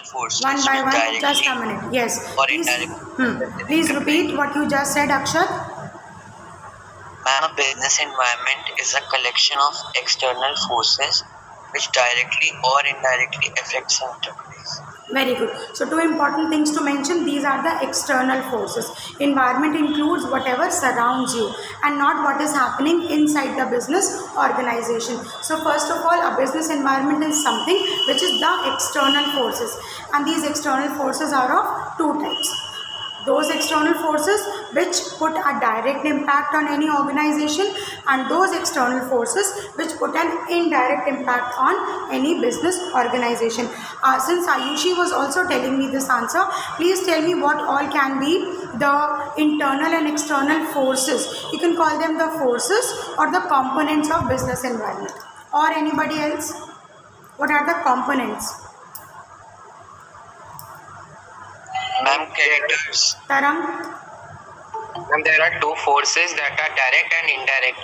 forces One by which one, directly just a minute. Yes. or Please, indirectly. please repeat what you just said, Akshat. Ma'am, a business environment is a collection of external forces which directly or indirectly affects an enterprise. Very good. So two important things to mention. These are the external forces. Environment includes whatever surrounds you and not what is happening inside the business organization. So first of all, a business environment is something which is the external forces, and these external forces are of two types. Those external forces which put a direct impact on any organization, and those external forces which put an indirect impact on any business organization. Since Ayushi was also telling me this answer, please tell me what all can be the internal and external forces. You can call them the forces or the components of business environment. Or anybody else? What are the components? Ma'am, characters. Tarang? And there are two forces that are direct and indirect.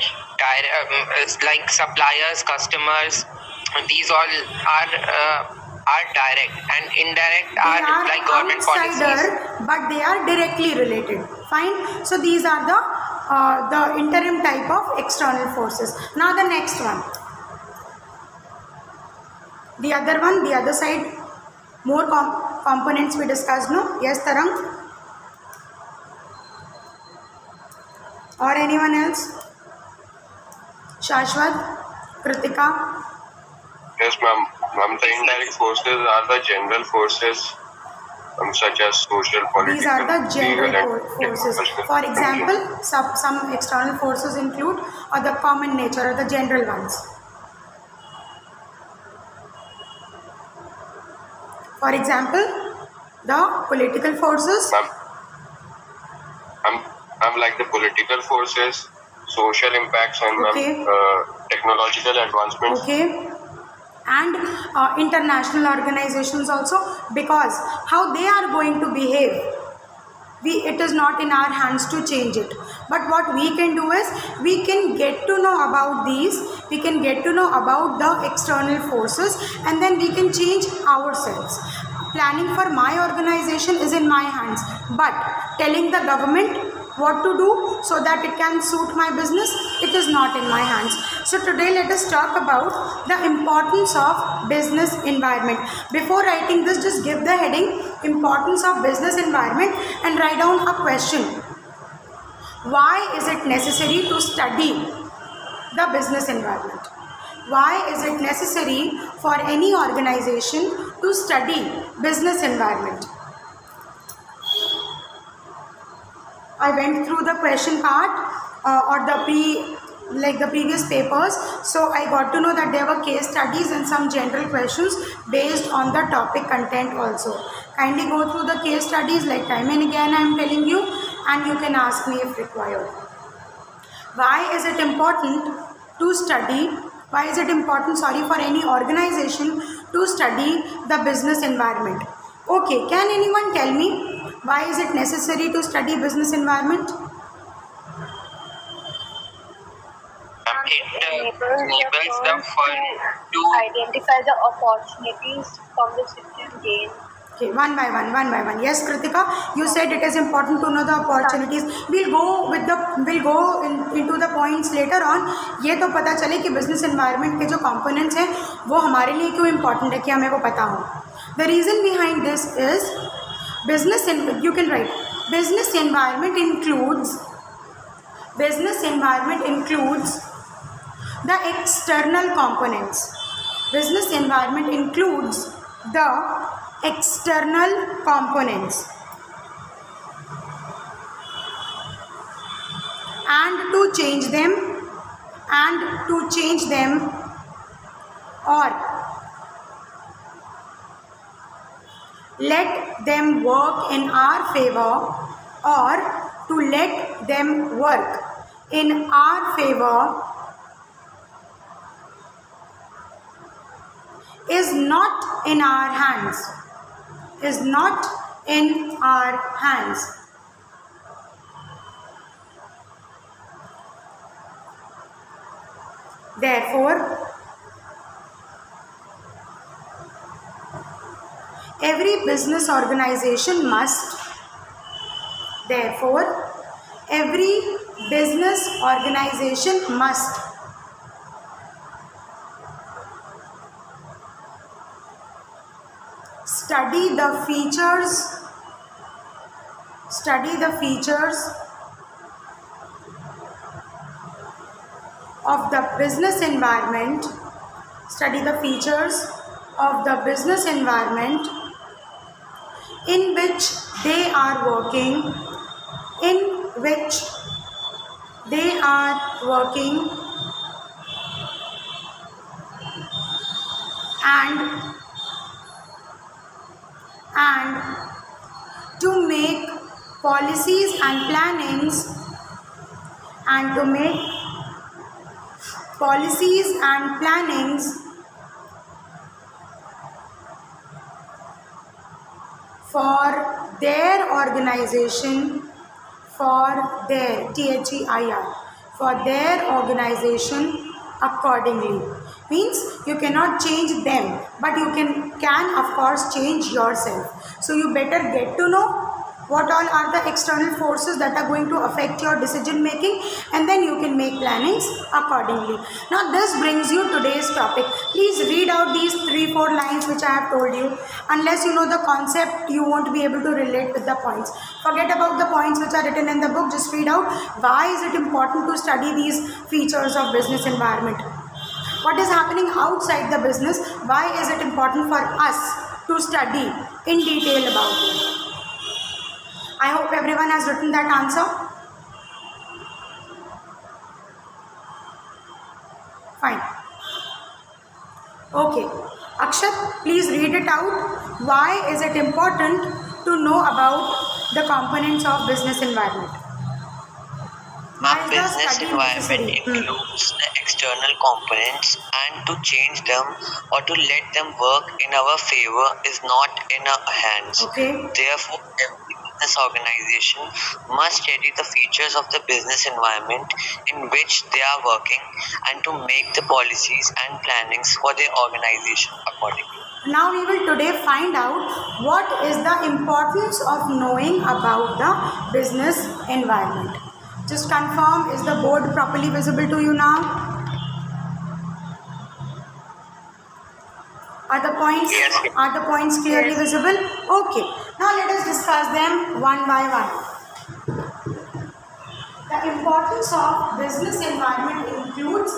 Like suppliers, customers, these all are direct, and indirect are like government policies. But they are directly related. Fine. So these are the interim type of external forces. Now the next one. The other one, the other side. More components we discussed, no? Yes, Tarang? Or anyone else? Shashwat? Kritika? Yes, ma'am. The indirect forces are the general forces, such as social, political. These are the general forces. For example, some external forces include the common nature or the general ones. For example, the political forces. I'm like the political forces, social impacts, and technological advancements. Okay. And international organizations also, because how they are going to behave, it is not in our hands to change it. But what we can do is, we can get to know about these, we can get to know about the external forces, and then we can change ourselves. Planning for my organization is in my hands, but telling the government what to do so that it can suit my business, it is not in my hands. So today let us talk about the importance of business environment. Before writing this, just give the heading importance of business environment and write down a question. Why is it necessary to study the business environment? Why is it necessary for any organization to study business environment? I went through the question part or the previous papers, so I got to know that there were case studies and some general questions based on the topic content also. Kindly go through the case studies like time and again I am telling you, and you can ask me if required. Why is it important to study? Why is it important, for any organization to study the business environment? Okay, can anyone tell me why is it necessary to study business environment? It enables the firm to identify the opportunities from the system gain. Okay, one by one. Yes, Kritika, you said it is important to know the opportunities. We'll go into the points later on. ये तो पता चले कि business environment के जो components हैं वो हमारे लिए क्यों important है कि हमें वो पता हो. The reason behind this is you can write business environment includes the external components. Business environment includes the external components, and to change them or let them work in our favor, or to let them work in our favor is not in our hands. Therefore, Every business organization must, therefore, every business organization must study the features of the business environment, in which they are working, and to make policies and plannings for their organization, accordingly. Means you cannot change them, but you can of course change yourself. So you better get to know what all are the external forces that are going to affect your decision making, and then you can make plannings accordingly. Now this brings you today's topic. Please read out these 3-4 lines which I have told you. Unless you know the concept, you won't be able to relate with the points. Forget about the points which are written in the book. Just read out why is it important to study these features of business environment. What is happening outside the business? Why is it important for us to study in detail about it? I hope everyone has written that answer. Fine. Okay. Akshat, please read it out. Why is it important to know about the components of business environment? Business environment includes the external components, and to change them or to let them work in our favor is not in our hands. Okay. Therefore, every business organization must study the features of the business environment in which they are working and to make the policies and plannings for their organization accordingly. Now we will today find out what is the importance of knowing about the business environment. Just confirm, is the board properly visible to you now? Are the points clearly visible? Okay. Now let us discuss them one by one. The importance of business environment includes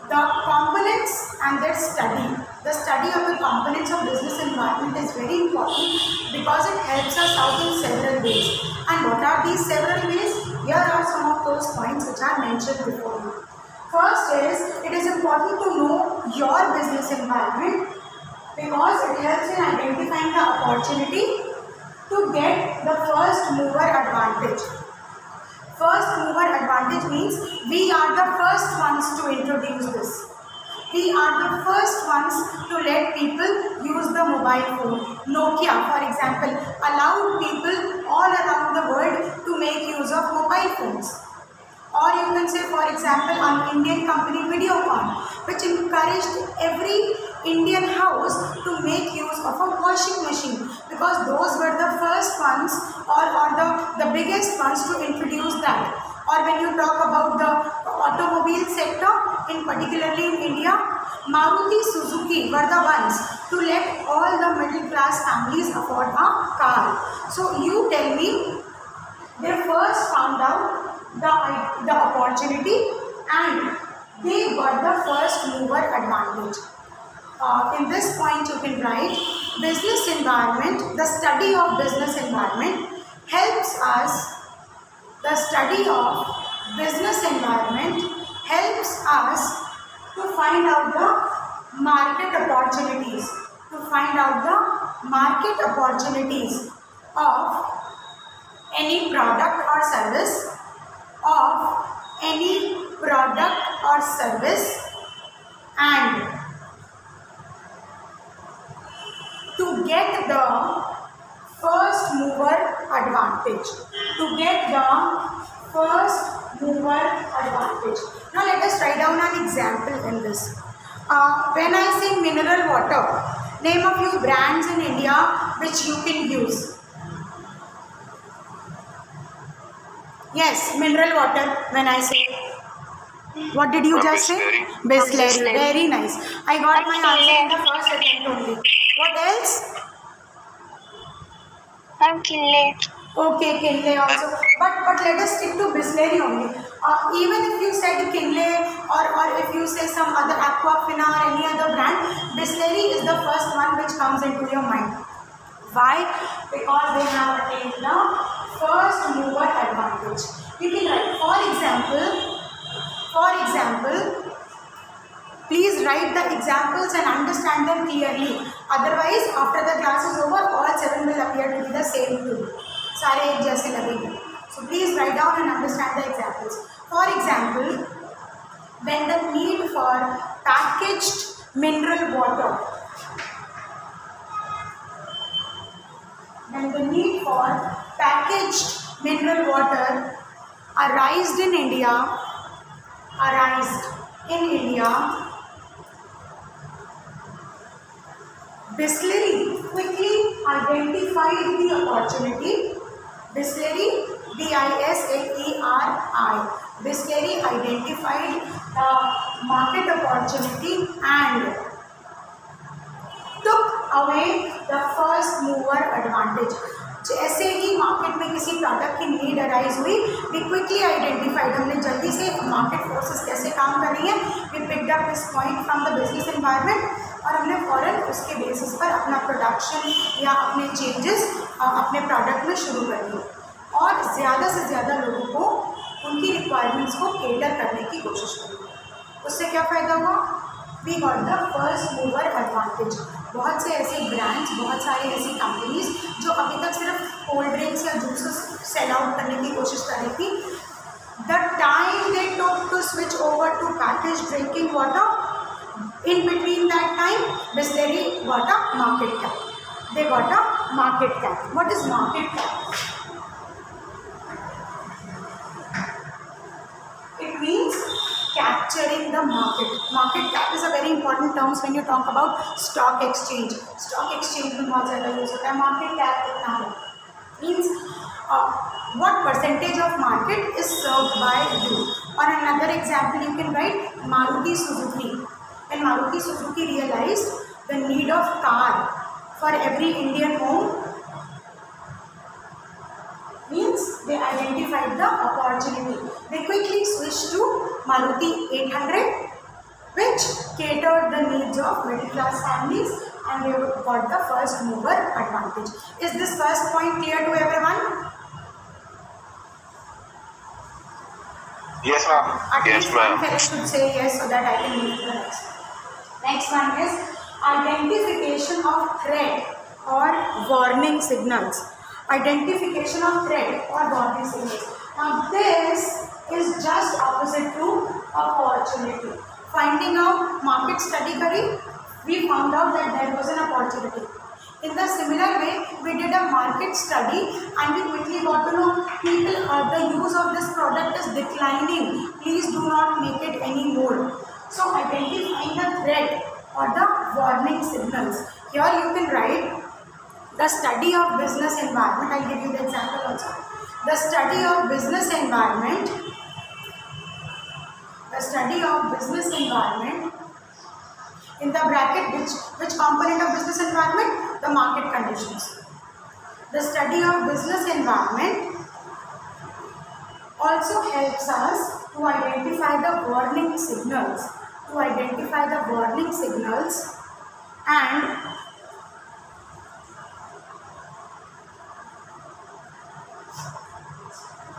the components and their study. The study of the components of business environment is very important because it helps us out in several ways. And what are these several ways? Here are some of those points which I mentioned before you. First is, it is important to know your business environment because it helps in identifying the opportunity to get the first mover advantage. First mover advantage means we are the first ones to introduce this. We are the first ones to let people use the mobile phone. Nokia, for example, allowed people all around the world to make use of mobile phones. Or you can say, for example, an Indian company, Videocon, which encouraged every Indian house to make use of a washing machine because those were the first ones or the biggest ones to introduce that. Or when you talk about the automobile sector, in particularly in India, Maruti Suzuki were the ones to let all the middle class families afford a car. So you tell me, they first found out the opportunity and they got the first mover advantage. In this point you can write, business environment, the study of business environment helps us, the study of business environment helps us to find out the market opportunities, of any product or service, and to get the first mover advantage. Now let us write down an example in this. When I say mineral water, name a few brands in India which you can use. Yes, mineral water. When I say, what did you just say? Bisleri. Very nice. I got my answer in the first attempt only. What else? Kinley. Okay, Kinley also. But let us stick to Bisleri only. Even if you said Kinley or if you say some other Aquafina or any other brand, Bisleri is the first one which comes into your mind. Why? Because they have attained the first mover advantage. You can write, for example, please write the examples and understand them clearly. Otherwise, after the class is over, all 7 will appear to be the same to you. सारे एक जैसे लगेंगे. So please write down and understand the examples. For example, when the need for packaged mineral water, when the need for packaged mineral water arised in India, Bisleri quickly identified the opportunity. Bisleri, B-I-S-L-E-R-I. Bisleri identified the market opportunity and took away the first mover advantage. जैसे ही market में किसी product की need arise हुई, we quickly identified, हमने जल्दी से market forces कैसे काम कर रही है, we picked up this point from the business environment और हमने फ़ौरन उसके बेसिस पर अपना प्रोडक्शन या अपने चेंजेस अपने प्रोडक्ट में शुरू कर दिए और ज़्यादा से ज़्यादा लोगों को उनकी रिक्वायरमेंट्स को केटर करने की कोशिश करी. उससे क्या फ़ायदा हुआ? We got the first mover advantage. बहुत से ऐसे ब्रांड्स, बहुत सारी ऐसी कंपनीज जो अभी तक सिर्फ कोल्ड ड्रिंक्स या जूसेस सेल आउट करने की कोशिश कर रही थी, the time they took to switch over to package drinking water, in between that time Bisleri got a market cap. They got a market cap. What is market cap? It means capturing the market. Market cap is a very important term when you talk about stock exchange. Stock exchange में बहुत ज़्यादा use होता है. Market cap कितना है? Means what percentage of market is served by you. Or another example you can write Maruti Suzuki. When Maruti Suzuki realized the need of car for every Indian home, means they identified the opportunity. They quickly switched to Maruti 800, which catered the needs of middle class families, and they got the first mover advantage. Is this first point clear to everyone? Yes, ma'am. Yes, ma'am. I should say yes so that I can move to the next. Next one is identification of threat or warning signals. Identification of threat or warning signals. Now this is just opposite to opportunity. Finding out, market study kari, we found out that there was an opportunity. In the similar way, we did a market study and we quickly got to know people, the use of this product is declining. Please do not make it anymore. So identifying the threat or the warning signals. Here you can write the study of business environment. I'll give you the example also. The study of business environment. The study of business environment. In the bracket, which component of business environment? The market conditions. The study of business environment also helps us to identify the warning signals. To identify the warning signals and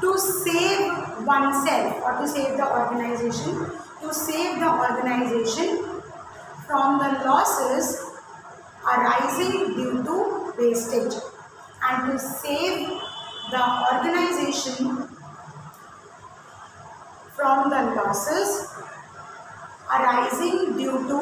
to save oneself or to save the organization, from the losses arising due to wastage, and to save the organization from the losses arising due to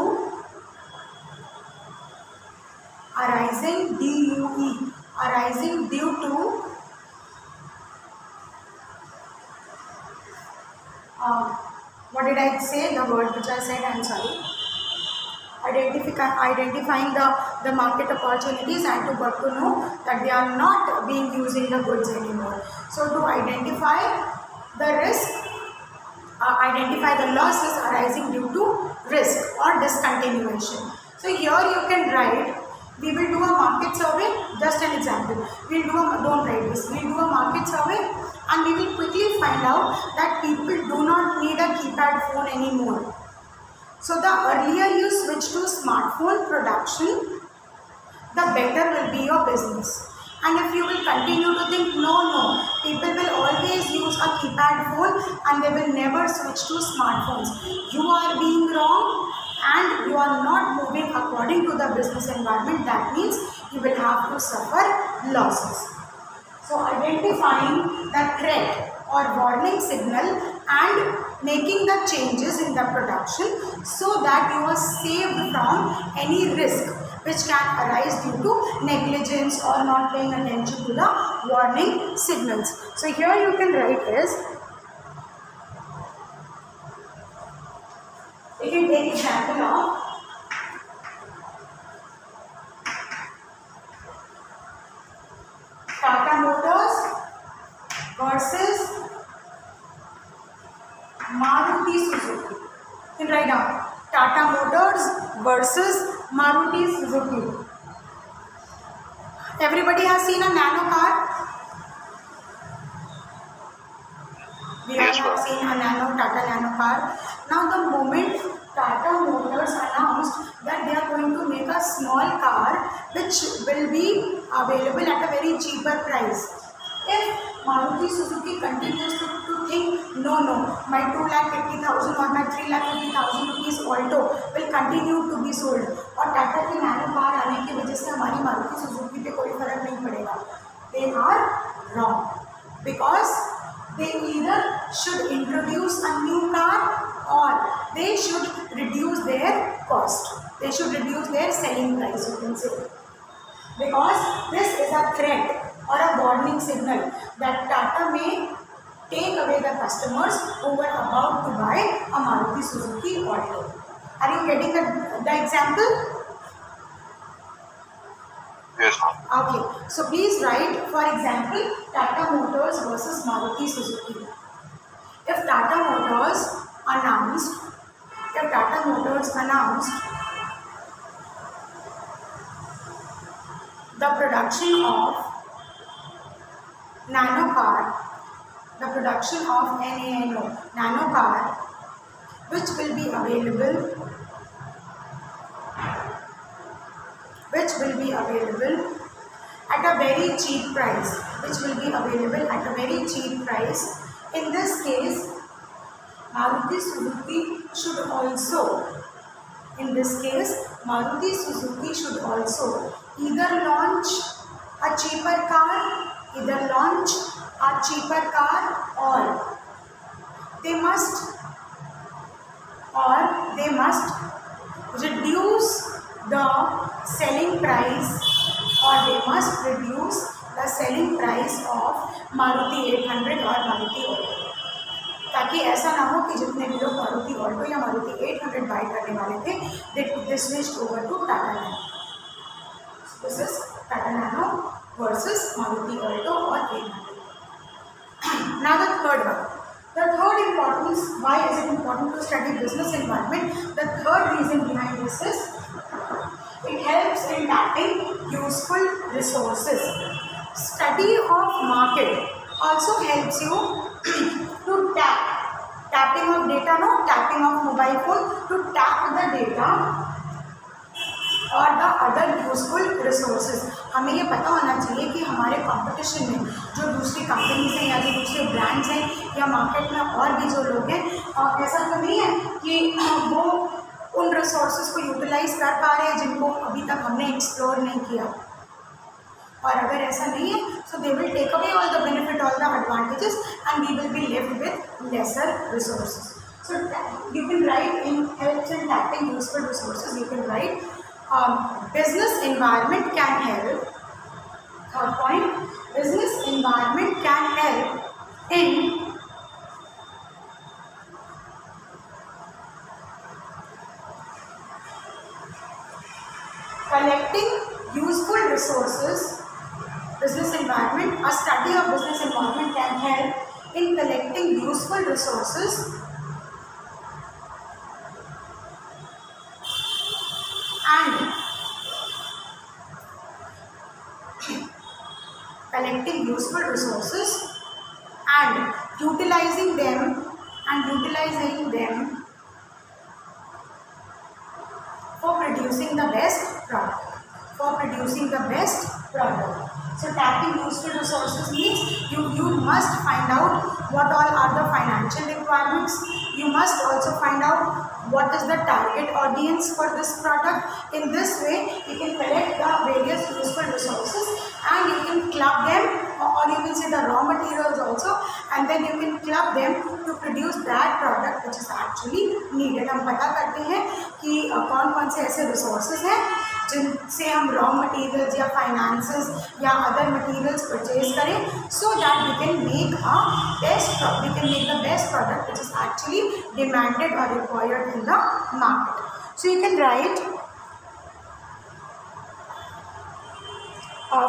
what did I say? The word which I said, I am sorry. identifying the market opportunities and to got to know that they are not being using the goods anymore. So to identify the risk, identify the losses arising due to risk or discontinuation. So here you can write, we will do a market survey, just an example. Don't write this, we'll do a market survey and we will quickly find out that people do not need a keypad phone anymore. So the earlier you switch to smartphone production, the better will be your business. And if you will continue to think, no, people will always use a keypad phone and they will never switch to smartphones, you are being wrong and you are not moving according to the business environment. That means you will have to suffer losses. So identifying the threat or warning signal and making the changes in the production so that you are saved from any risk which can arise due to negligence or not paying attention to the warning signals. So here you can write is, you can take example of Tata Motors versus Maruti Suzuki. You can write down Tata Motors versus Maruti Suzuki. Everybody has seen a nano car? We all have seen a Tata Nano car. Now the moment Tata Motors announced that they are going to make a small car which will be available at a very cheaper price. If Maruti Suzuki continues to think, no, my 2,50,000 or my 3,50,000 rupees Alto will continue to be sold और टाटा की nano car आने की वजह से हमारी Maruti Suzuki पे कोई फर्क नहीं पड़ेगा, they are wrong, because they either should introduce a new car or they should reduce their cost, they should reduce their selling price, you can say, because this is a threat or a warning signal that Tata may take away the customers who were about to buy a Maruti Suzuki Alto. Are you getting the example? Yes. Okay. So please write, for example, Tata Motors versus Maruti Suzuki. If Tata Motors announced the production of nano car, the production of NANO, nano car, which will be available at a very cheap price, in this case, Maruti Suzuki should also either launch a cheaper car, or they must reduce the selling price of Maruti 800 or Maruti Alto, ताकि ऐसा ना हो कि जितने भी लोग Maruti Alto या Maruti 800 bye करने वाले थे, they switched over to Tata Nano. This is Tata Nano versus Maruti Alto or 800. Now the third one. The third importance, why is it important to study business environment? The third reason behind this is it helps in tapping useful resources. Study of market also helps you to tapping of data, tapping of mobile phone, to tap the data और the other useful resources. हमें ये पता होना चाहिए कि हमारे competition में जो दूसरी कंपनीज हैं या जो दूसरे ब्रांड्स हैं या मार्केट में और भी जो लोग हैं, ऐसा तो नहीं है कि वो उन रिसोर्सेज को यूटिलाइज कर पा रहे हैं जिनको अभी तक हमने एक्सप्लोर नहीं किया. और अगर ऐसा नहीं है, so they will take away all the benefit, all the advantages, and we will be left with lesser resources. So you can write in helps in tapping useful resources, you can write business environment can help. Third point, business environment can help in environment, a study of business environment can help in collecting useful resources and utilizing them for producing the best product. So tapping useful resources means you must find out what all are the financial requirements. You must also find out what is the target audience for this product. In this way, you can collect the various useful resources and you can club them, or you can say the raw materials also, and then you can club them to produce that product which is actually needed. हम पता करते हैं कि कौन कौन से ऐसे resources हैं जिनसे हम रॉ मटेरियल्स या फाइनेंसेस या अदर मटेरियल्स परचेज करें, so that we can make the best product which is actually demanded और required in the market. So you can write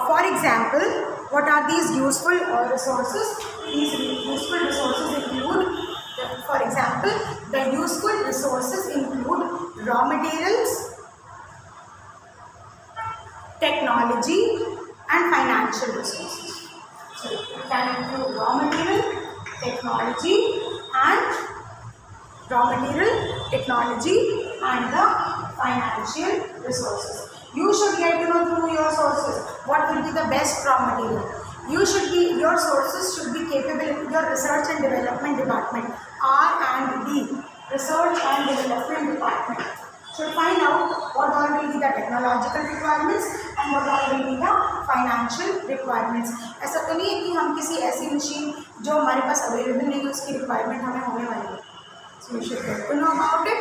for example, what are these useful resources? These useful resources include, for example, the useful resources include raw materials, technology and financial resources. So it can include raw material, technology and the financial resources. You should get to know through your sources what will be the best raw material. Your sources should be capable. Your research and development department, R&D, research and development department, should find out what all will be the technological requirements and what all will be the financial requirements. ऐसा तो नहीं है कि हम किसी ऐसी machine जो हमारे पास अवेलेबल नहीं है उसकी रिक्वायरमेंट हमें होने वाली है. So you should get to know about it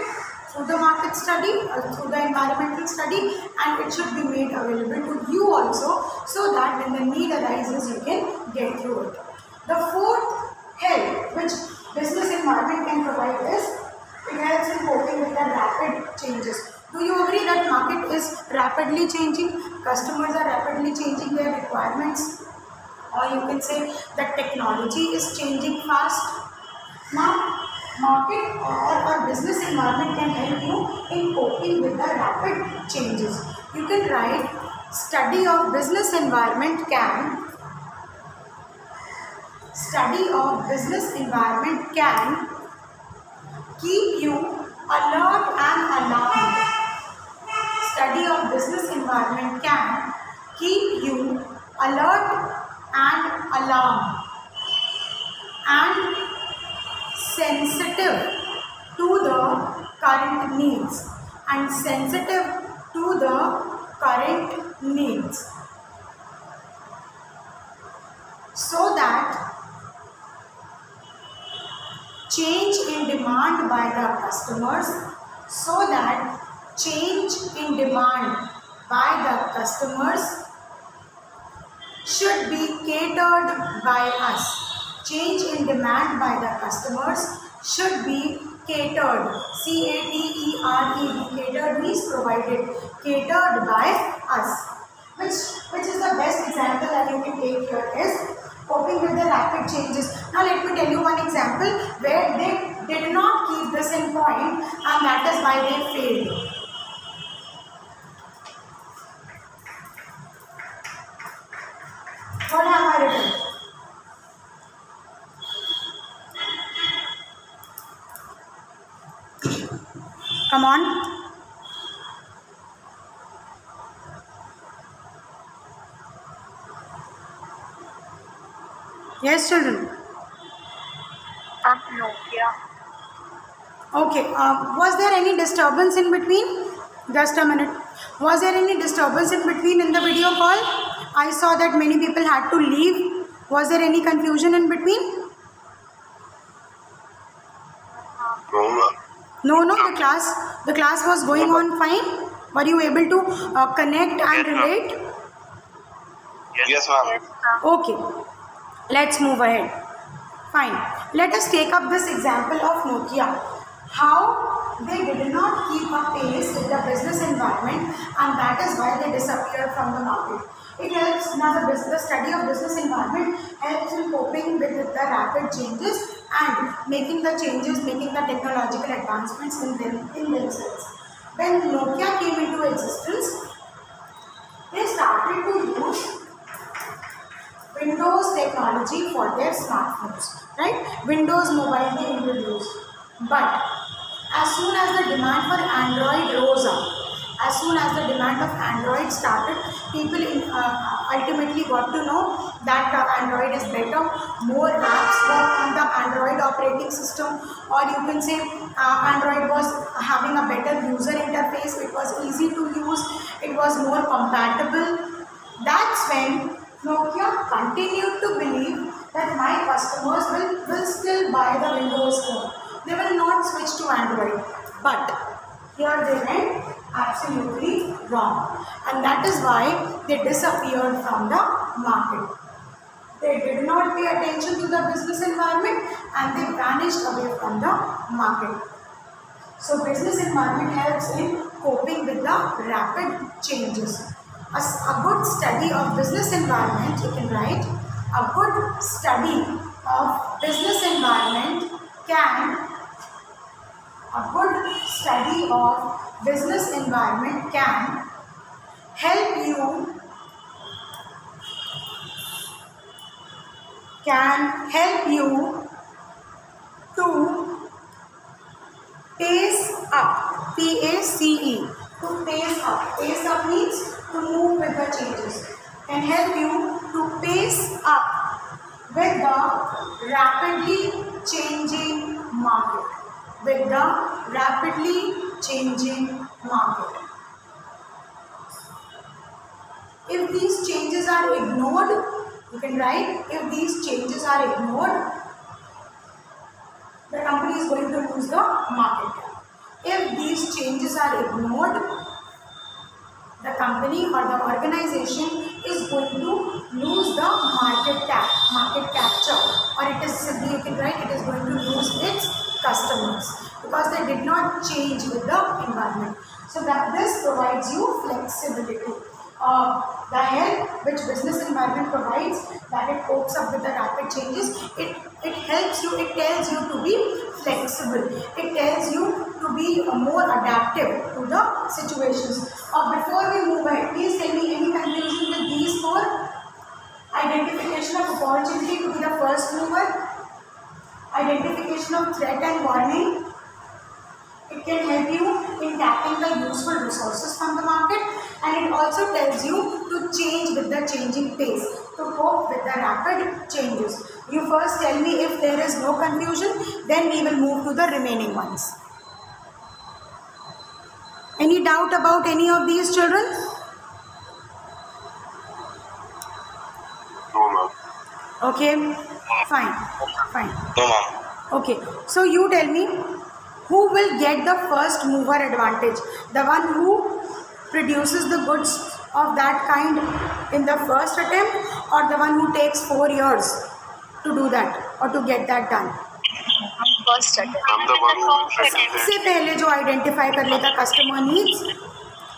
through the market study or through the environmental study, and it should be made available to you also, so that when the need arises you can get through it. The fourth help which business environment can provide is it helps in coping with the rapid changes. Do you agree that market is rapidly changing? Customers are rapidly changing their requirements, or you can say that technology is changing fast. Now, market or business environment can help you in coping with the rapid changes. You can write, study of business environment can keep you alert and alarmed. Study of business environment can keep you alert and alarmed and sensitive to the current needs, so that change in demand by the customers should be catered by us. Change in demand by the customers should be catered. CATERED. Catered means provided. Catered by us. Which is the best example that you can take here is coping with the rapid changes. Now let me tell you one example where they did not keep this in point, and that is why they failed. What have I written? Come on. Yes, children. Nokia. Okay. Was there any disturbance in between? Just a minute. Was there any disturbance in between in the video call? I saw that many people had to leave. Was there any confusion in between? No, the class was going on fine. Were you able to connect and relate? Yes, ma'am. Okay, let's move ahead. Fine. Let us take up this example of Nokia. How they did not keep up pace with the business environment, and that is why they disappeared from the market. It helps now the study of business environment helps in coping with the rapid changes and making the changes, making the technological advancements in themselves. When Nokia came into existence, they started to use Windows technology for their smartphones, right? Windows Mobile they introduced. But as soon as the demand for Android rose up, as soon as the demand of Android started, people ultimately got to know that Android is better, more apps work on the Android operating system, or you can say Android was having a better user interface, it was easy to use, it was more compatible. That's when Nokia continued to believe that my customers will still buy the Windows phone. They will not switch to Android. But here they went absolutely wrong. And that is why they disappeared from the market. They did not pay attention to the business environment and they vanished away from the market. So business environment helps in coping with the rapid changes. A good study of business environment, you can write, a good study of business environment can help you to pace up, P-A-C-E, to pace up. Pace up means to move with the changes. Can help you to pace up with the rapidly changing market. If these changes are ignored, you can write, if these changes are ignored, the company is going to lose the market cap. If these changes are ignored, the company or the organization is going to lose the market capture, or it is simply, you can write, it is going to lose its customers because they did not change with the environment. So that this provides you flexibility. The help which business environment provides, that it copes up with the rapid changes, it helps you, it tells you to be flexible, it tells you to be more adaptive to the situations. Before we move ahead, please tell me any confusion with these four. Identification of opportunity to be the first mover, identification of threat and warning. It can help you in tapping the useful resources from the market, and it also tells you to change with the changing pace, to cope with the rapid changes. You first tell me if there is no confusion, then we will move to the remaining ones. Any doubt about any of these, children? No, ma'am. Okay, fine. No, ma'am. Okay, so you tell me, who will get the first mover advantage? The one who produces the goods of that kind in the first attempt, or the one who takes 4 years to do that or to get that done? First attempt. I'm the one who will present सबसे it. पहले जो identify कर लेता customer needs,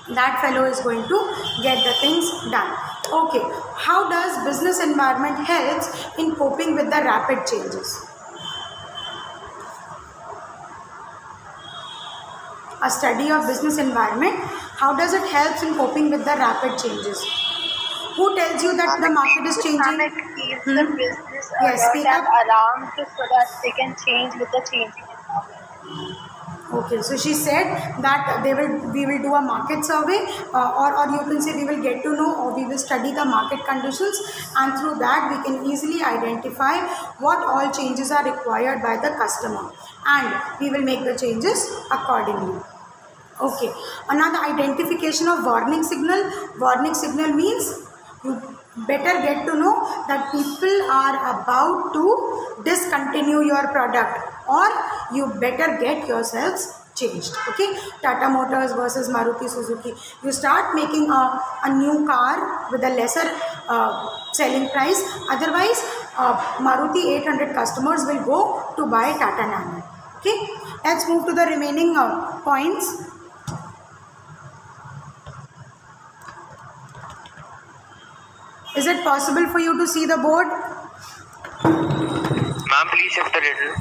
that fellow is going to get the things done. Okay, how does business environment helps in coping with the rapid changes? A study of business environment, how does it helps in coping with the rapid changes? Who tells you that the market is changing? It keeps the business Yes, speak alert up. and alarmed so that they can change with the changing environment. Okay, so she said that we will do a market survey, or you can say we will get to know, or we will study the market conditions, and through that we can easily identify what all changes are required by the customer, and we will make the changes accordingly. Okay, another identification of warning signal. Warning signal means you better get to know that people are about to discontinue your product, or you better get yourselves changed. Okay, Tata Motors versus Maruti Suzuki. You start making a new car with a lesser selling price. Otherwise, Maruti 800 customers will go to buy Tata Nano. Okay, let's move to the remaining points. Is it possible for you to see the board? Ma'am, please shift a little.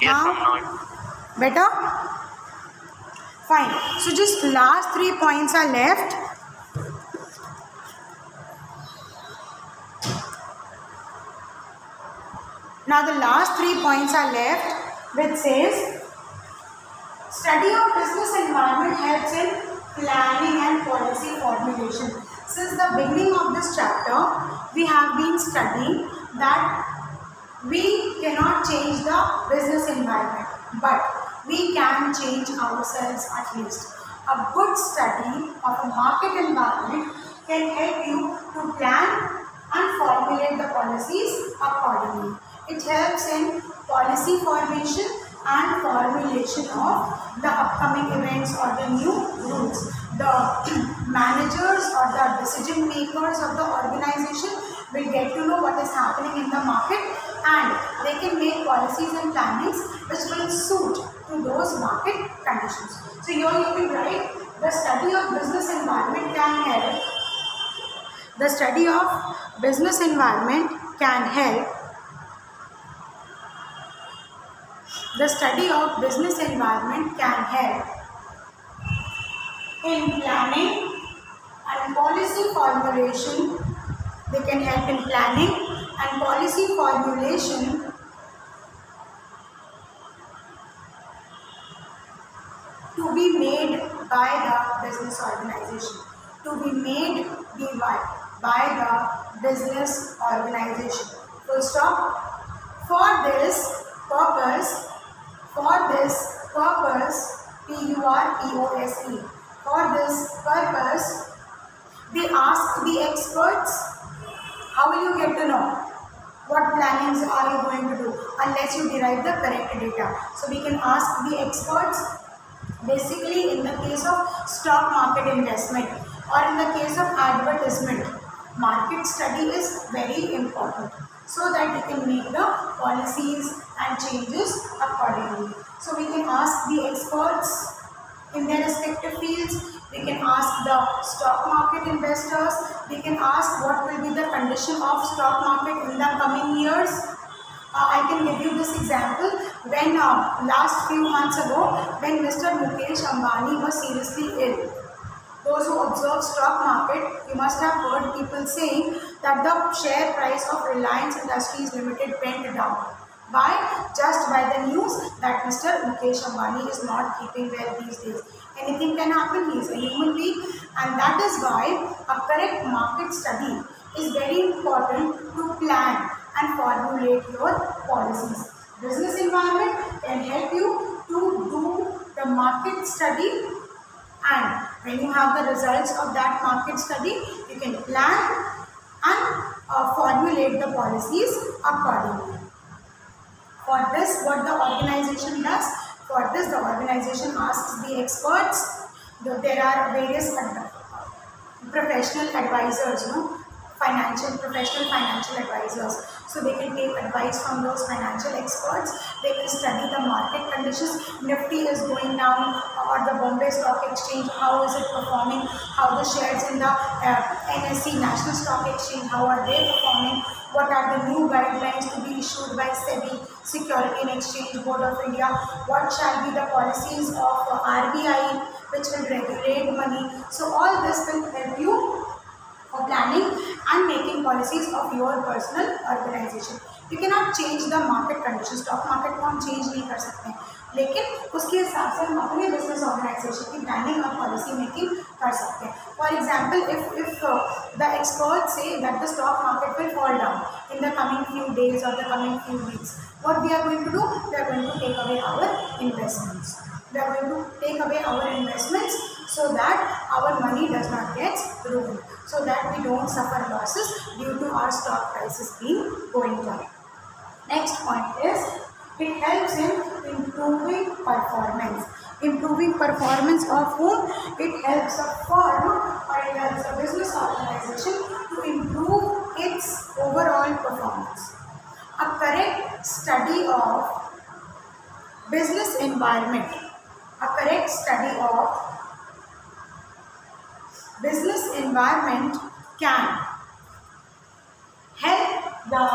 Yes, Now? ma'am, not. Better? Fine. So just last 3 points are left. Now the last 3 points are left, which says study of business environment helps in planning and policy formulation. Since the beginning of this chapter, we have been studying that we cannot change the business environment, but we can change ourselves at least. A good study of a market environment can help you to plan and formulate the policies accordingly. It helps in policy formation and formulation of the upcoming events or the new rules. The managers or the decision makers of the organization will get to know what is happening in the market, and they can make policies and plannings which will suit to those market conditions. So here you can write, the study of business environment can help. The study of business environment can help. The study of business environment can help in planning and policy formulation. They can help in planning and policy formulation to be made by the business organization. To be made by the business organization. Full stop. For this purpose, P-U-R-P-O-S-E, for this purpose, they ask the experts. How will you get to know? What plannings are you going to do unless you derive the correct data? So we can ask the experts. Basically, in the case of stock market investment or in the case of advertisement, market study is very important so that you can make the policies and changes accordingly. So we can ask the experts in their respective fields. We can ask the stock market investors. We can ask what will be the condition of stock market in the coming years. I can give you this example. When last few months ago, when Mr. Mukesh Ambani was seriously ill, those who observe stock market, you must have heard people saying that the share price of Reliance Industries Limited went down just by the news that Mr. Mukesh Ambani is not keeping well these days. Anything can happen. He is a human being, and that is why a correct market study is very important to plan and formulate your policies. Business environment can help you to do the market study, and when you have the results of that market study, you can plan and formulate the policies accordingly. For this, what the organization does, for this the organization asks the experts. There are various professional advisors, professional financial advisors. So they can take advice from those financial experts. They can study the market conditions. Nifty is going down, or the Bombay Stock Exchange, how is it performing? How the shares in the NSE, National Stock Exchange, how are they performing? What are the new guidelines to be issued by SEBI, Security and Exchange Board of India? What shall be the policies of RBI, which will regulate money? So all this will help you for planning and making policies of your personal organization. You cannot change the market conditions. Stock market को हम change नहीं कर सकते, लेकिन उसके हिसाब से हम अपने business organization की planning और policy making कर सकते हैं. For example, if the experts say that the stock market will fall down in the coming few days or the coming few weeks, what we are going to do? We are going to take away our investments. We are going to take away our investments so that our money does not get ruined, so that we don't suffer losses due to our stock prices being going down. Next point is, it helps in improving performance. Improving performance of whom? It helps a firm or it helps a business organization to improve its overall performance. A correct study of business environment, a correct study of business environment can the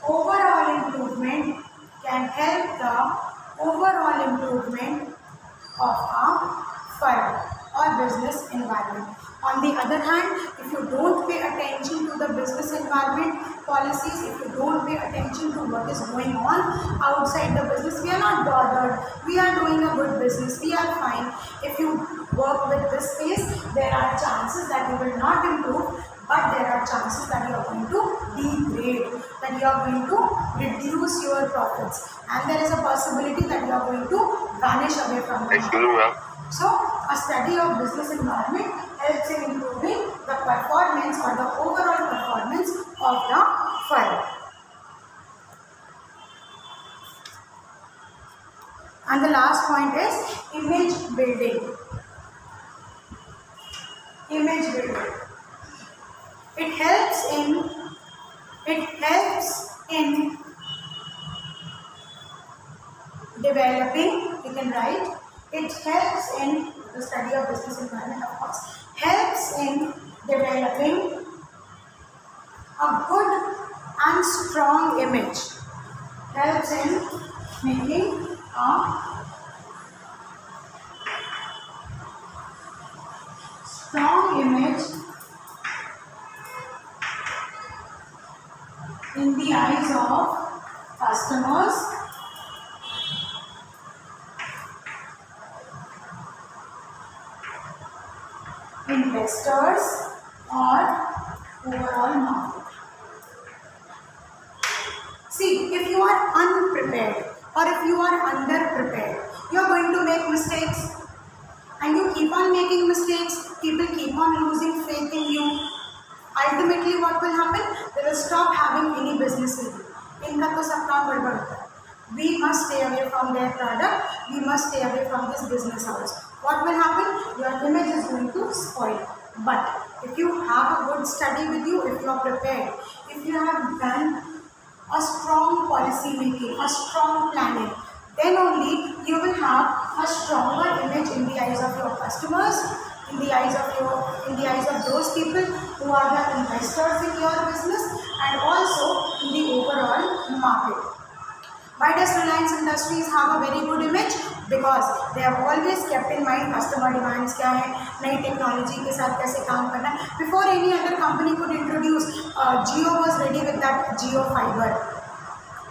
overall improvement, can help the overall improvement of a firm or business environment. On the other hand, if you don't pay attention to the business environment policies, if you don't pay attention to what is going on outside the business, we are not bothered, we are doing a good business, we are fine. If you work with this pace, there are chances that you will not improve, but there are chances that you are going to degrade, that you are going to reduce your profits, and there is a possibility that you are going to vanish away from the market. So, a study of business environment helps in improving the performance or the overall performance of the firm. And the last point is image building. Image building. It helps in developing, you can write, it helps in the study of business environment, of course, helps in developing a good and strong image, helps in making a strong image in the eyes of customers, investors, or overall market. See, if you are unprepared or if you are underprepared, you are going to make mistakes, and you keep on making mistakes, people keep on losing faith in you. Ultimately what will happen? They will stop having any business with you. इनका तो सब काम गड़बड़ होता है. We must stay away from their product, we must stay away from this business hours. What will happen? Your image is going to spoil. But if you have a good study with you, if you are prepared, if you have done a strong policy making, a strong planning, then only you will have a stronger image in the eyes of your customers, in the eyes of those people who are the investors in your business, and also in the overall market. Why does Reliance Industries have a very good image? Because they have always kept in mind customer demands क्या है, नई technology के साथ कैसे काम करना है. Before any other company could introduce, Jio was ready with that Jio Fiber.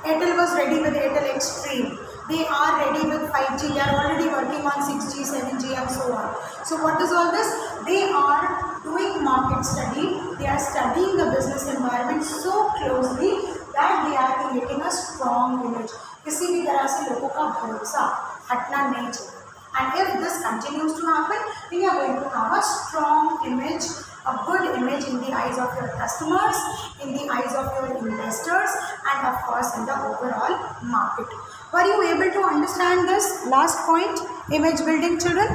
Airtel was ready with Airtel Extreme. They are ready with 5G. They are already working on 6G, 7G, and so on. So what is all this? They are doing market study. They are studying the business environment so closely that they are creating a strong image. किसी भी तरह से लोगों का भरोसा हटना नहीं चाहिए. And if this continues to happen, then you are going to have a strong image, a good image in the eyes of your customers, in the eyes of your investors, and of course in the overall market. Were you able to understand this last point, image building, children?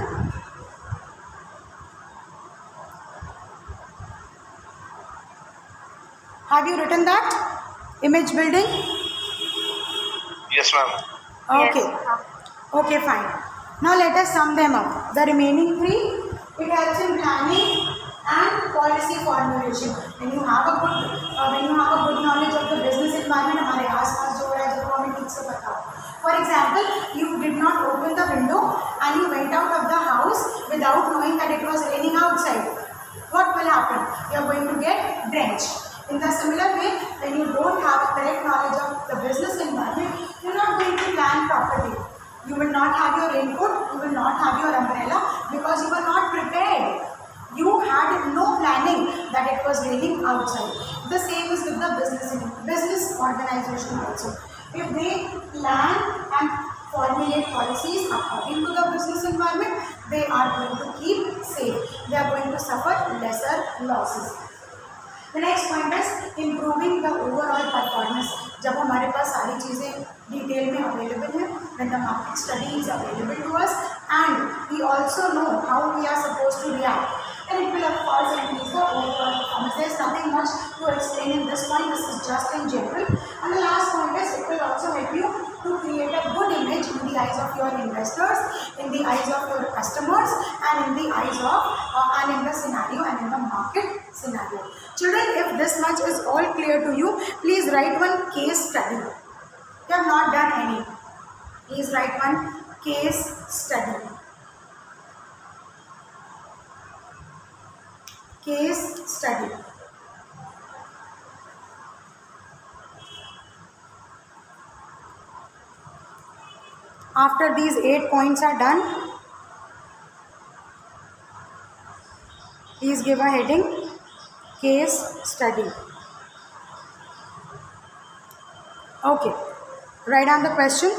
Have you written that? Image building? Yes, ma'am. Okay. Yes. Okay, fine. Now let us sum them up. The remaining three, it helps in planning and policy formulation. When you have a good knowledge of the business environment, हमारे आसपास जो हो रहा है जो हमें ठीक से पता हो. For example, you did not open the window and you went out of the house without knowing that it was raining outside. What will happen? You are going to get drenched. In the similar way, when you don't have a correct knowledge of the business environment, you are not going to plan properly. You will not have your raincoat, you will not have your umbrella because you were not prepared. You had no planning that it was raining outside. The same is with the business organization also. If they plan and formulate policies according to the business environment, they are going to keep safe. They are going to suffer lesser losses. The next point is improving the overall performance. जब हमारे पास सारी चीज़ें detail में available हैं, when the market study is available to us and we also know how we are supposed to react, then it will of course increase the overall performance. There is nothing much to explain in this point. This is just in general. And the last point is it will also help you to create a good image in the eyes of your investors, in the eyes of your customers, and in the eyes of and in the scenario and in the market scenario. Children, if this much is all clear to you, please write one case study. You have not done any. Please write one case study. Case study. After these 8 points are done, please give a heading, case study. Okay, write down the question.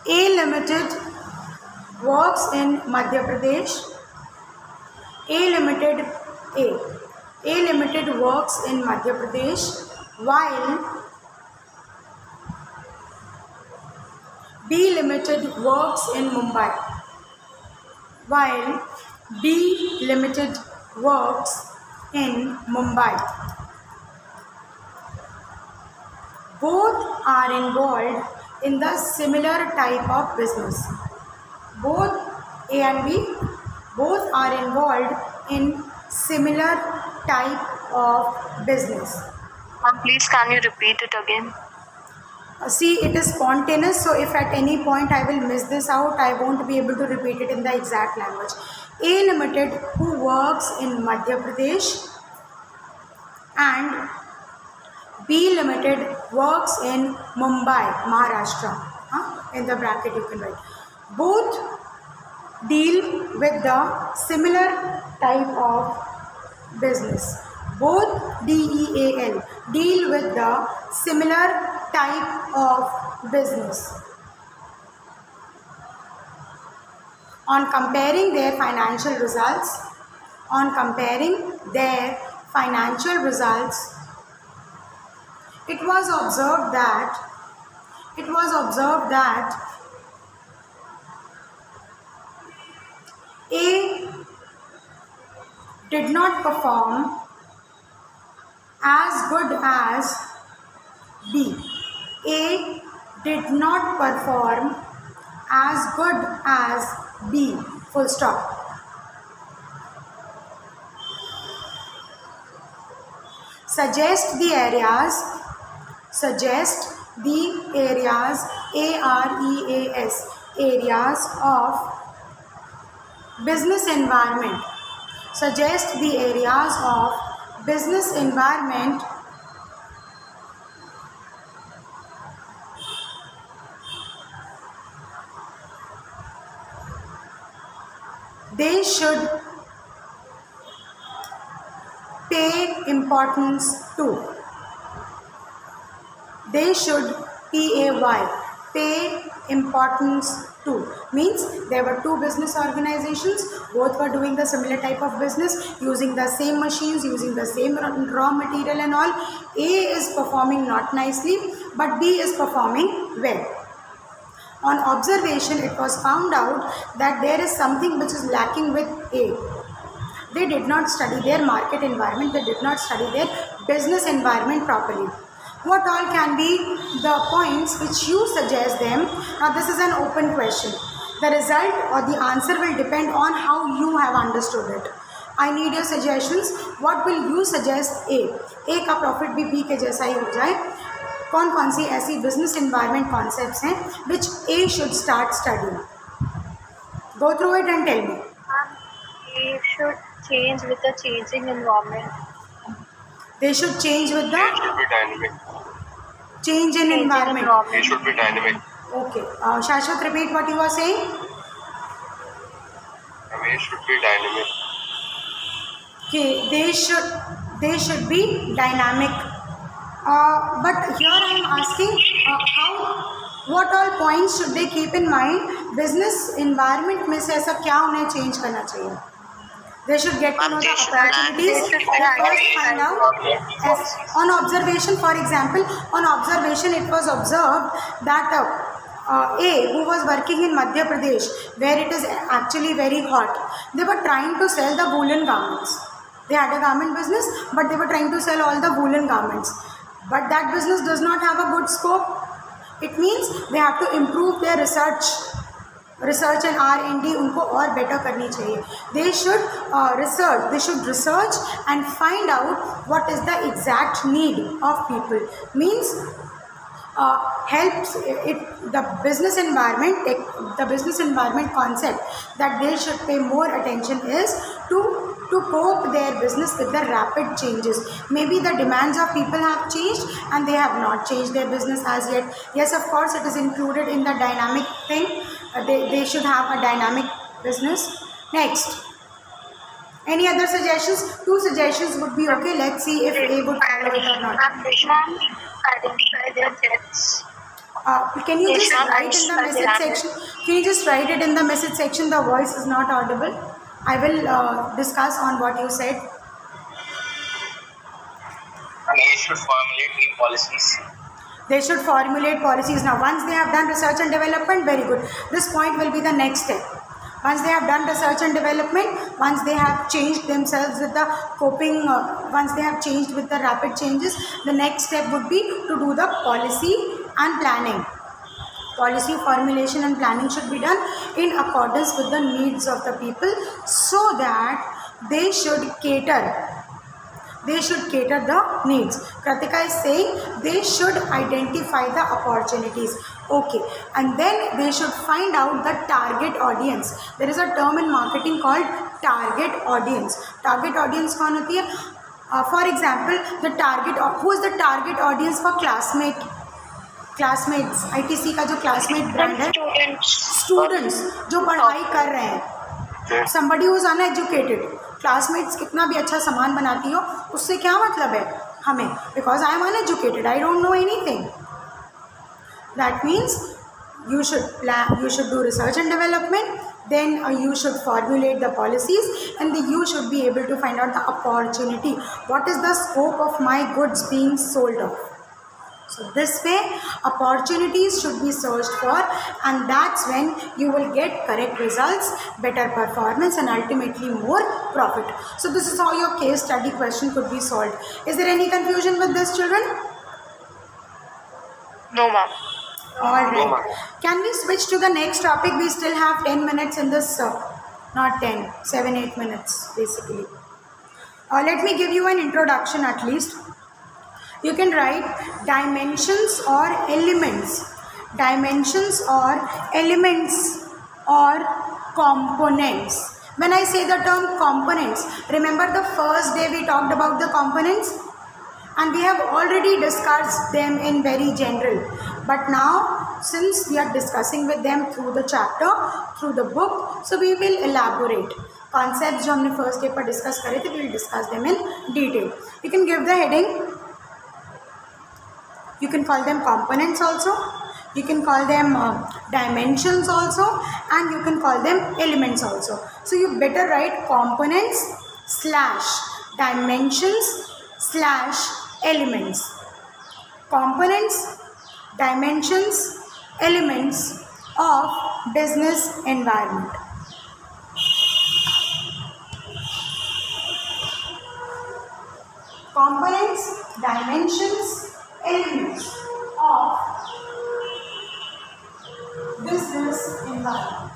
A Limited works in Madhya Pradesh. A Limited works in Madhya Pradesh while B Limited works in Mumbai. While B Limited works in Mumbai. Both are involved in the similar type of business. Both A and B, both are involved in similar type of business. Please can you repeat it again? See, it is spontaneous, so if at any point I will miss this out, I won't be able to repeat it in the exact language. A Limited, who works in Madhya Pradesh, and B Limited works in Mumbai, Maharashtra. In the bracket you can write. Both deal with the similar type of business. Both DEAL deal with the similar type of business. On comparing their financial results, it was observed that A did not perform as good as B. A did not perform as good as B. Full stop. Suggest the areas AREAS, areas of business environment. Suggest the areas of business environment they should pay importance to. They should pay importance to. Means there were two business organizations, both were doing the similar type of business, using the same machines, using the same raw material and all. A is performing not nicely, but B is performing well. On observation, it was found out that there is something which is lacking with A. They did not study their market environment, they did not study their business environment properly. What all can be the points which you suggest them? Now this is an open question. The result or the answer will depend on how you have understood it. I need your suggestions. What will you suggest A? A का profit भी B के जैसा ही हो जाए. कौन कौन सी ऐसी business environment concepts हैं which A should start studying? Go through it and tell me. A should change with the changing environment. They should change with the It should be dynamic. change in environment. It should be dynamic. Okay. Shashwat, repeat what you were saying. It should be dynamic. Okay, they should be dynamic. But here I am asking what all points should they keep in mind? Business environment में से ऐसा क्या उन्हें change करना चाहिए? They should get to know the opportunities. First find out. On observation, for example, on observation it was observed that A, who was working in Madhya Pradesh, where it is actually very hot, they were trying to sell the woolen garments. They had a garment business, but they were trying to sell all the woolen garments. But that business does not have a good scope. It means they have to improve their research and R&D उनको और better करनी चाहिए. They should research and find out what is the exact need of people. Means helps it the business environment concept that they should pay more attention is to cope their business with the rapid changes. Maybe the demands of people have changed and they have not changed their business as yet. Yes, of course, it is included in the dynamic thing. They should have a dynamic business. Next, any other suggestions? 2 suggestions would be okay. Let's see if A would follow it or not. Identify their threats. Can you just write in the message section? Can you just write it in the message section? The voice is not audible. I will discuss on what you said. They should formulate new policies. They should formulate policies. Now, once they have done research and development, very good. This point will be the next step. Once they have done research and development, once they have changed themselves with the coping, once they have changed with the rapid changes, the next step would be to do the policy and planning. Policy formulation and planning should be done in accordance with the needs of the people so that they should cater the needs. Kritika is saying they should identify the opportunities. Okay, and then they should find out the target audience. There is a term in marketing called target audience. Target audience कौन होती है? For example, who is the target audience for classmates? ITC का जो classmate brand है, students जो पढ़ाई कर रहे हैं. Somebody who is uneducated. Classmates कितना भी अच्छा सामान बनाती हो, उससे क्या मतलब है हमें? Because I am uneducated, I don't know anything. That means you should do research and development, then you should formulate the policies, and then you should be able to find out the opportunity. What is the scope of my goods being sold off? So this way opportunities should be searched for, and that's when you will get correct results, better performance, and ultimately more profit. So this is how your case study question could be solved. Is there any confusion with this, children? No, ma'am. Alright. Can we switch to the next topic? We still have 10 minutes in this, not 10, 7-8 minutes basically. Let me give you an introduction at least. You can write dimensions or elements. Dimensions or elements or components. When I say the term components, remember the first day we talked about the components? And we have already discussed them in very general. But now, since we are discussing with them through the chapter, through the book, so we will elaborate. Concepts जो हमने first day पर discuss करे थे, we will discuss them in detail. You can give the heading. You can call them components also. You can call them dimensions also, and you can call them elements also. So you better write components / dimensions / elements. Components, dimensions, elements of business environment. Components, dimensions, elements of business environment.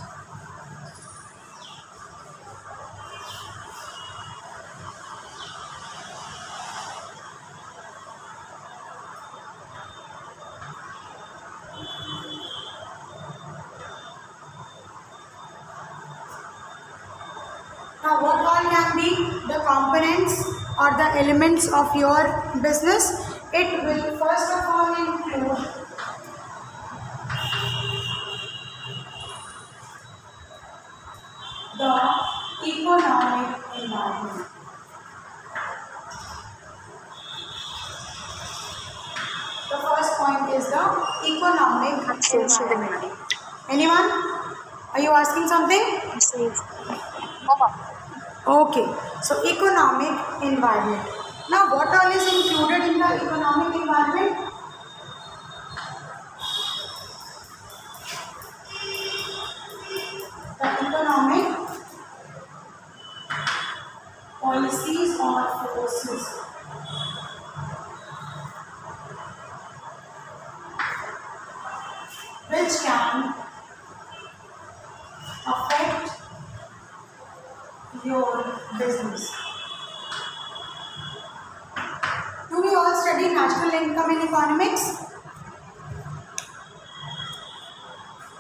Now, what all can be the components or the elements of your business? It will first of all include the economic environment. The first point is the economic environment. Anyone? Are you asking something? Okay, so economic environment. Now, what all is included in the economic environment? The economic policies or forces. affect your business? Do we all study national income in economics?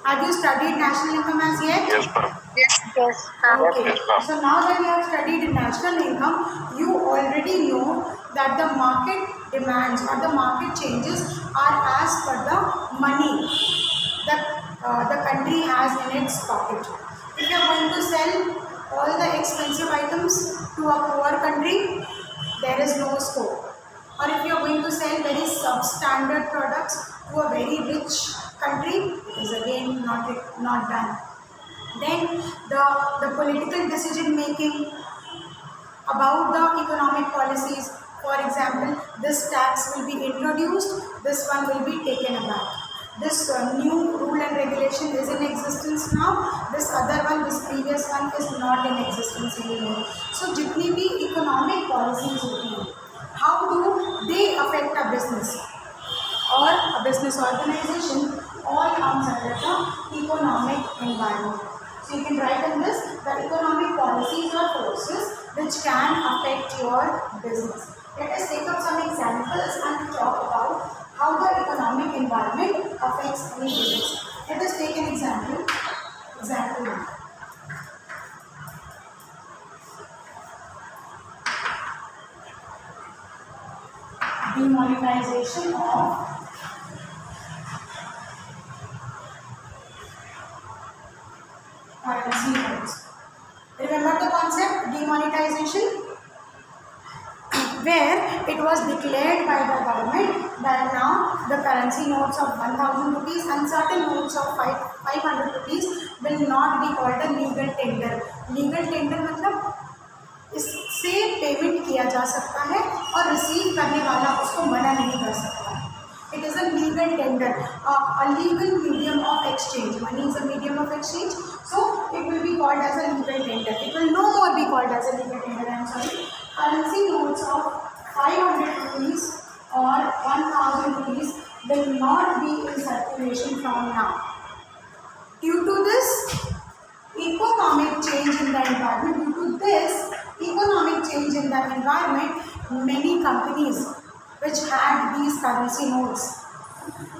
Have you studied national income as yet? Yes, ma'am. Yes. Okay. Yes, ma'am. So now that you have studied national income, you already know that the market demands or the market changes are as per the money that the country has in its pocket. If you are going to sell all the expensive items to a poor country, there is no scope. Or if you are going to sell very substandard products to a very rich country, it is again not done. Then the political decision making about the economic policies. For example, this tax will be introduced, this one will be taken back. This new rule and regulation is in existence now, this other one, this previous one is not in existence anymore. So jitni bhi economic policies hoti hain, how do they affect a business or a business organization, all comes under the economic environment. So you can write in this, the economic policies or forces which can affect your business. Let us take up some examples and talk about how the economic environment affects any business. Let us take an example. Example 1. Demonetization of currency notes. Remember the concept demonetization, where it was declared by the government that now the currency notes of 1000 rupees and certain notes of 500 rupees will not be called a legal tender. Legal tender मतलब इससे payment किया जा सकता है और receive करने वाला उसको मना नहीं कर सकता. It is a legal tender, a legal medium of exchange. Money is a medium of exchange, so it will be called as a legal tender. It will no more be called as a legal tender. I am sorry. Currency notes of 500 rupees or 1000 rupees will not be in circulation from now. Due to this economic change in the environment, many companies which had these currency notes,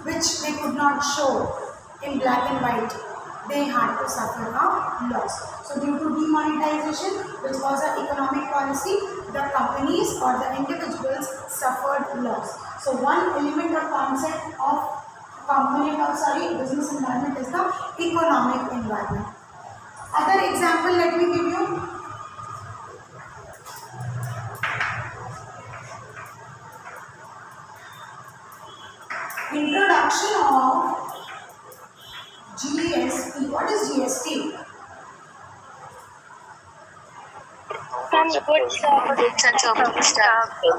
which they could not show in black and white, they had to suffer a loss. So due to demonetization, which was an economic policy, the companies or the individuals suffered loss. So one element or concept of business environment is the economic environment. Other example, let me give you. Introduction of GST. What is GST? Some goods and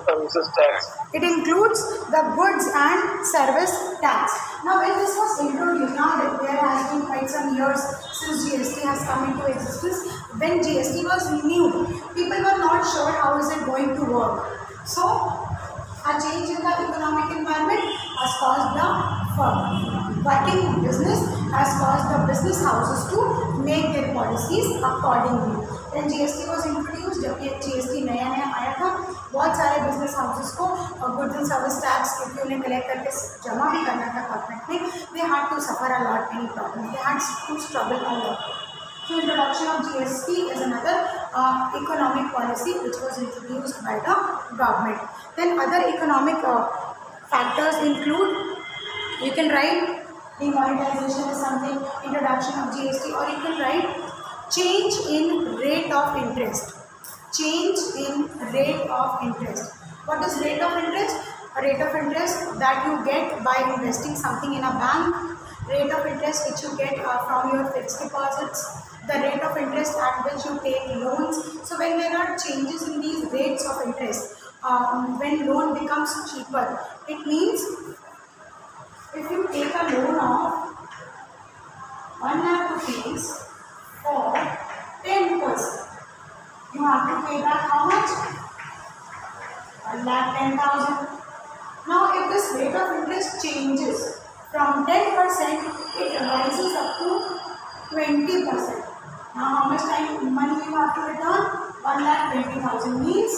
services tax. It includes the goods and service tax. Now when this was introduced, now there has been quite some years since GST has come into existence. When GST was new, people were not sure how is it going to work. So a change in the economic environment has caused the working business, has caused the business houses to make their policies accordingly. When GST was introduced, जब ये GST नया आया था, बहुत सारे business houses को goods and service tax क्योंकि उन्हें कलेक्ट करके जमा भी करना था गवर्नमेंट में, they had to suffer a lot many problems. They had to struggle a lot. So introduction of GST is another economic policy which was introduced by the government. Then other economic factors include, you can write demonetization is something, introduction of GST, or you can write change in rate of interest. Change in rate of interest. What is rate of interest? A rate of interest that you get by investing something in a bank, rate of interest which you get from your fixed deposits, the rate of interest at which you take loans. So when there are changes in these rates of interest, when loan becomes cheaper, it means if you take a loan of 1 lakh rupees for 10%, you have to pay back how much? 1,10,000. Now if this rate of interest changes from 10%, it rises up to 20%. Now how much time money you have to return? 1,20,000 means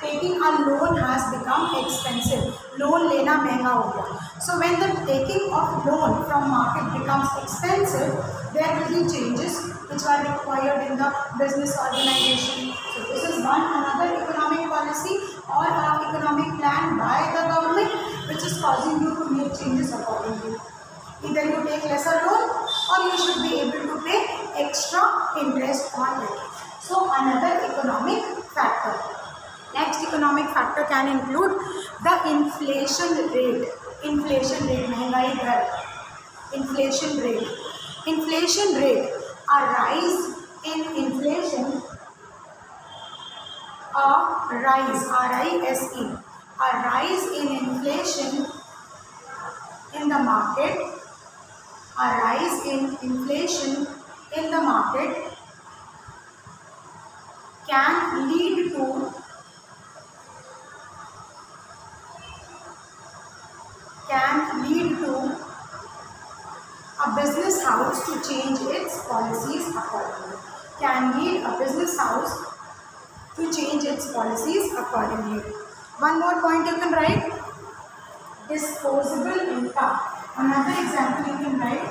taking a loan has become expensive. Loan लेना महंगा हो गया. So when the taking of loan from market becomes expensive, there will be changes which are required in the business organization. So this is another economic policy or economic plan by the government which is causing you to make changes accordingly. Either you take lesser loan or you should be able to pay extra interest on it. So another economic factor. Next economic factor can include the inflation rate. Inflation rate, महंगाई दर. Inflation rate. Inflation rate. A rise in inflation. A rise. R-I-S-E. A rise in inflation in the market. A rise in inflation in the market can lead to a business house to change its policies accordingly. Can lead a business house to change its policies accordingly. One more point you can write. Disposable income. Another example you can write.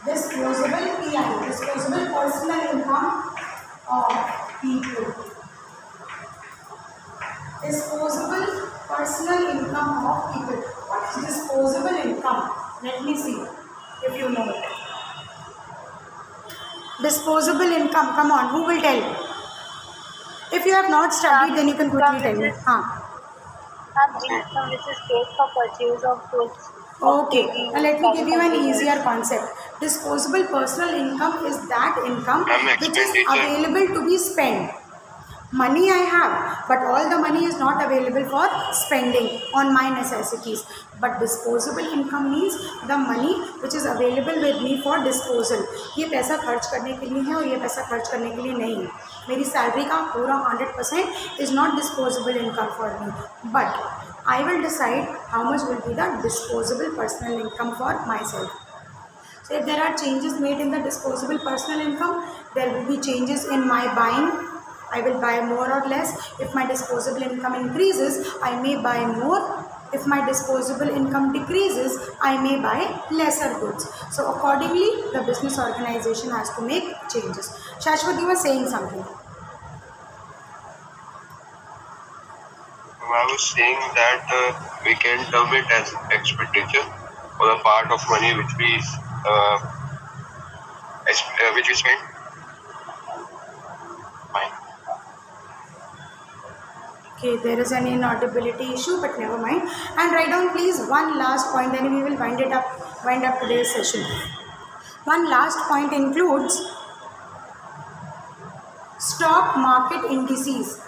Disposable PI. Disposable personal income of people. Disposable personal income of people. What is disposable income? Let me see if you know it. Disposable income. Come on, who will tell? If you have not studied, then you can quickly tell me. Income which is paid for purchase of goods. Okay, now let me give you an easier concept. Disposable personal income is that income which is available to be spent. Money I have, but all the money is not available for spending on my necessities. But disposable income means the money which is available with me for disposal. ये पैसा खर्च करने के लिए है और ये पैसा खर्च करने के लिए नहीं है. मेरी सैलरी का पूरा 100% is not disposable income for me. But I will decide how much will be the disposable personal income for myself. So if there are changes made in the disposable personal income, there will be changes in my buying. I will buy more or less. If my disposable income increases, I may buy more. If my disposable income decreases, I may buy lesser goods. So accordingly, the business organization has to make changes. Shashwat, you were saying something. I was saying that we can term it as expenditure or the part of money which we spend. Fine. Okay, there is an inaudibility issue, but never mind. And write down please one last point, then we will wind up today's session. One last point includes stock market indices.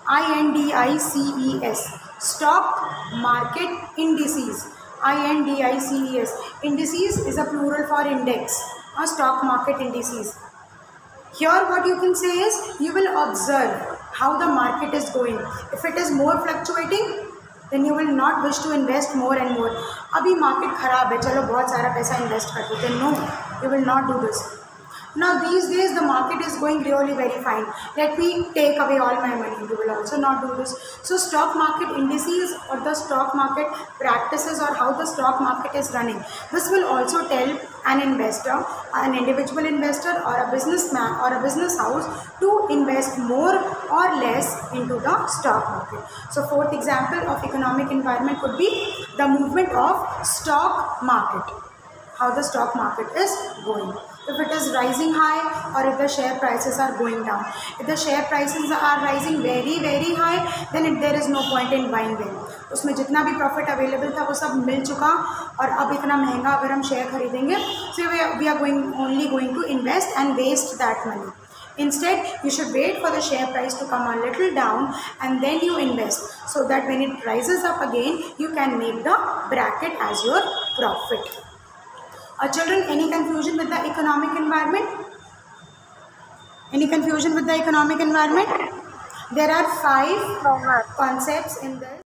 INDICES. Stock market indices. INDICES. Indices is a plural for index. Stock market indices. Here what you can say is, you will observe how the market is going. If it is more fluctuating, then you will not wish to invest more and more. अभी market खराब है, चलो बहुत सारा पैसा invest कर देते हैं. No, you will not do this. Now these days the market is going really very fine. Let me take away all my money. You will also not do this. So stock market indices or the stock market practices or how the stock market is running. This will also tell an investor, an individual investor or a businessman or a business house to invest more or less into the stock market. So fourth example of economic environment could be the movement of stock market. How the stock market is going. If it is rising high or if the share prices are going down. If the share prices are rising very very high, then there is no point in buying them. उसमें जितना भी profit available था वो सब मिल चुका और अब इतना महंगा अगर हम शेयर खरीदेंगे, so we are only going to invest and waste that money. Instead, you should wait for the share price to come a little down and then you invest, so that when it rises up again, you can make the bracket as your profit. Children, any confusion with the economic environment? Any confusion with the economic environment? There are 5 concepts in this.